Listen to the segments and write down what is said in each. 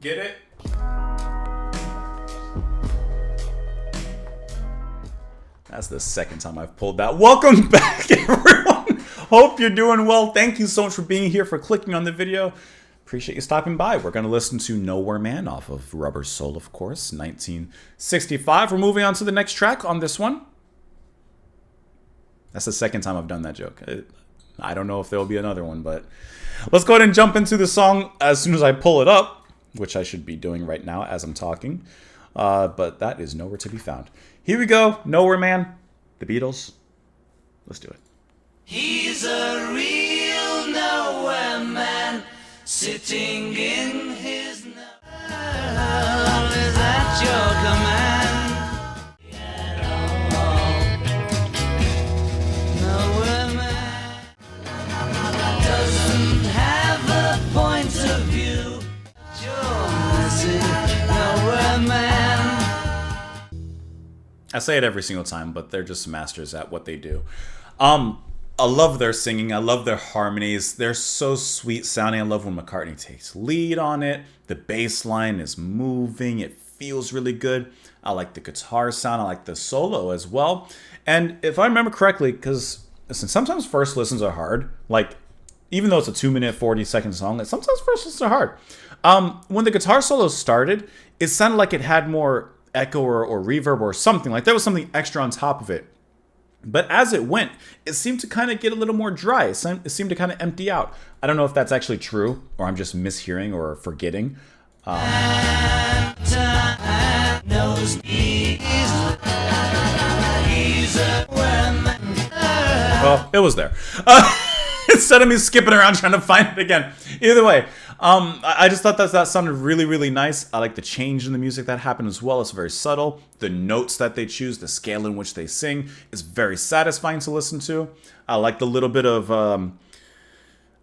Get it? That's the second time I've pulled that. Welcome back, everyone. Hope you're doing well. Thank you so much for being here, for clicking on the video. Appreciate you stopping by. We're going to listen to Nowhere Man off of Rubber Soul, of course, 1965. We're moving on to the next track on this one. That's the second time I've done that joke. I don't know if there will be another one, but let's go ahead and jump into the song as soon as I pull it up, which I should be doing right now as I'm talking. But that is nowhere to be found. Here we go. Nowhere Man, the Beatles. Let's do it. He's a real nowhere man, sitting in his world is at your command. Nowhere man doesn't have a point of view. Your message, nowhere man. I say it every single time, but they're just masters at what they do. I love their singing. I love their harmonies. They're so sweet sounding. I love when McCartney takes lead on it. The bass line is moving. It feels really good. I like the guitar sound. I like the solo as well. And if I remember correctly, because listen, sometimes first listens are hard. Like, even though it's a 2-minute, 40-second song, sometimes first listens are hard. When the guitar solo started, it sounded like it had more echo or reverb or something. Like there was something extra on top of it. But as it went, it seemed to kind of get a little more dry. It seemed to kind of empty out. I don't know if that's actually true, or I'm just mishearing or forgetting. Oh, it was there. Instead of me skipping around trying to find it again. Either way, I just thought that sounded really, really nice. I like the change in the music that happened as well. It's very subtle. The notes that they choose, the scale in which they sing is very satisfying to listen to. I like the little bit of, I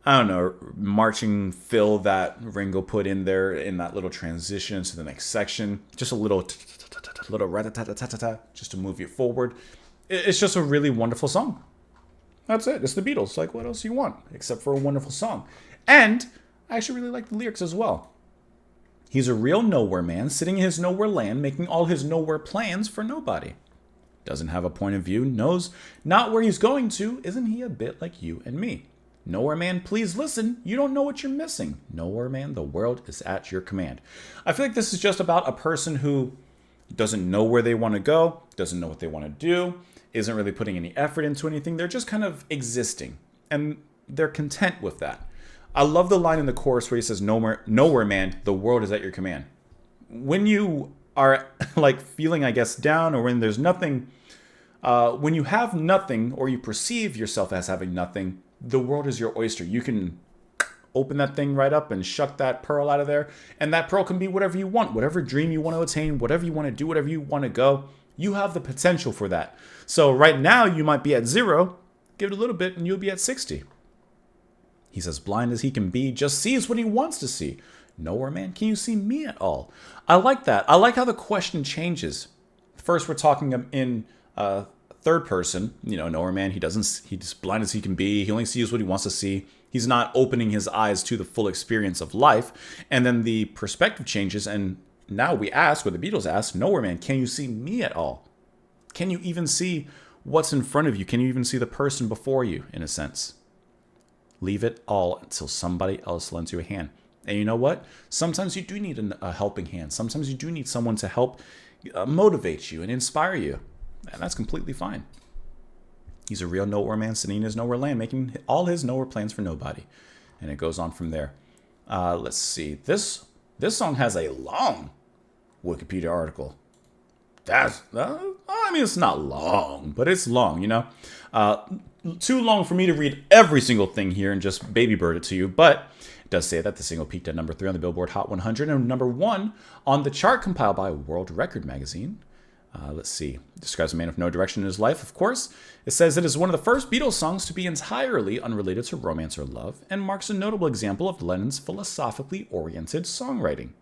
don't know, marching fill that Ringo put in there in that little transition to the next section. Just a little rat-a-tat-a-tat-a-tat, just to move you forward. It's just a really wonderful song. That's it. It's the Beatles. Like, what else do you want? Except for a wonderful song. And I actually really like the lyrics as well. He's a real nowhere man, sitting in his nowhere land, making all his nowhere plans for nobody. Doesn't have a point of view, knows not where he's going to. Isn't he a bit like you and me? Nowhere man, please listen. You don't know what you're missing. Nowhere man, the world is at your command. I feel like this is just about a person who doesn't know where they want to go, doesn't know what they want to do, isn't really putting any effort into anything. They're just kind of existing, and they're content with that. I love the line in the chorus where he says, nowhere man, the world is at your command. When you are like feeling, I guess, down, or when there's nothing, when you have nothing, or you perceive yourself as having nothing, the world is your oyster. You can open that thing right up and shuck that pearl out of there, and that pearl can be whatever you want, whatever dream you want to attain, whatever you want to do, whatever you want to go. You have the potential for that. So right now you might be at 0, give it a little bit and you'll be at 60. He's as blind as he can be, just sees what he wants to see. Nowhere man, can you see me at all? I like that. I like how the question changes. First we're talking in third person. You know, nowhere man, he's blind as he can be. He only sees what he wants to see. He's not opening his eyes to the full experience of life. And then the perspective changes, and now we ask, or the Beatles ask, nowhere man, can you see me at all? Can you even see what's in front of you? Can you even see the person before you, in a sense? Leave it all until somebody else lends you a hand. And you know what? Sometimes you do need a helping hand. Sometimes you do need someone to help motivate you and inspire you. And that's completely fine. He's a real nowhere man, sitting in his nowhere land, making all his nowhere plans for nobody. And it goes on from there. Let's see. This song has a long Wikipedia article. I mean, it's not long, but it's long, you know. Too long for me to read every single thing here and just baby bird it to you, but it does say that the single peaked at number 3 on the Billboard Hot 100 and number 1 on the chart compiled by World Record magazine. Let's see. It describes a man with no direction in his life, of course. It says it is one of the first Beatles songs to be entirely unrelated to romance or love and marks a notable example of Lennon's philosophically oriented songwriting.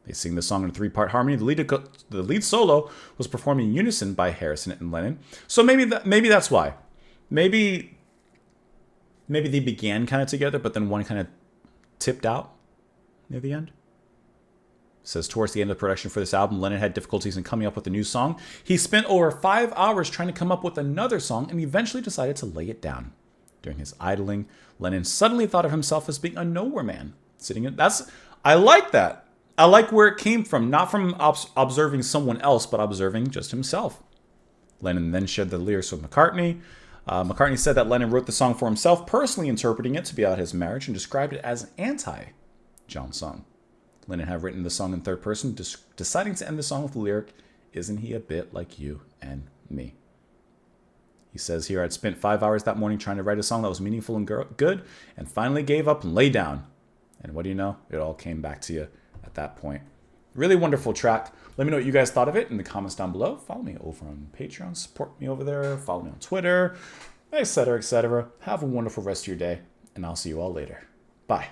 They sing the song in a 3-part harmony. The lead solo was performed in unison by Harrison and Lennon. So maybe that's why. Maybe they began kind of together, but then one kind of tipped out near the end. Says towards the end of the production for this album, Lennon had difficulties in coming up with a new song. He spent over 5 hours trying to come up with another song and eventually decided to lay it down. During his idling, Lennon suddenly thought of himself as being a nowhere man. I like that. I like where it came from, not from observing someone else, but observing just himself. Lennon then shared the lyrics with McCartney. McCartney said that Lennon wrote the song for himself, personally interpreting it to be about his marriage, and described it as an anti-John song. Lennon had written the song in third person, deciding to end the song with the lyric, "Isn't he a bit like you and me?" He says here, "I'd spent 5 hours that morning trying to write a song that was meaningful and good, and finally gave up and lay down. And what do you know? It all came back to you at that point." Really wonderful track. Let me know what you guys thought of it in the comments down below. Follow me over on Patreon. Support me over there. Follow me on Twitter, etc., etc. Have a wonderful rest of your day, and I'll see you all later. Bye.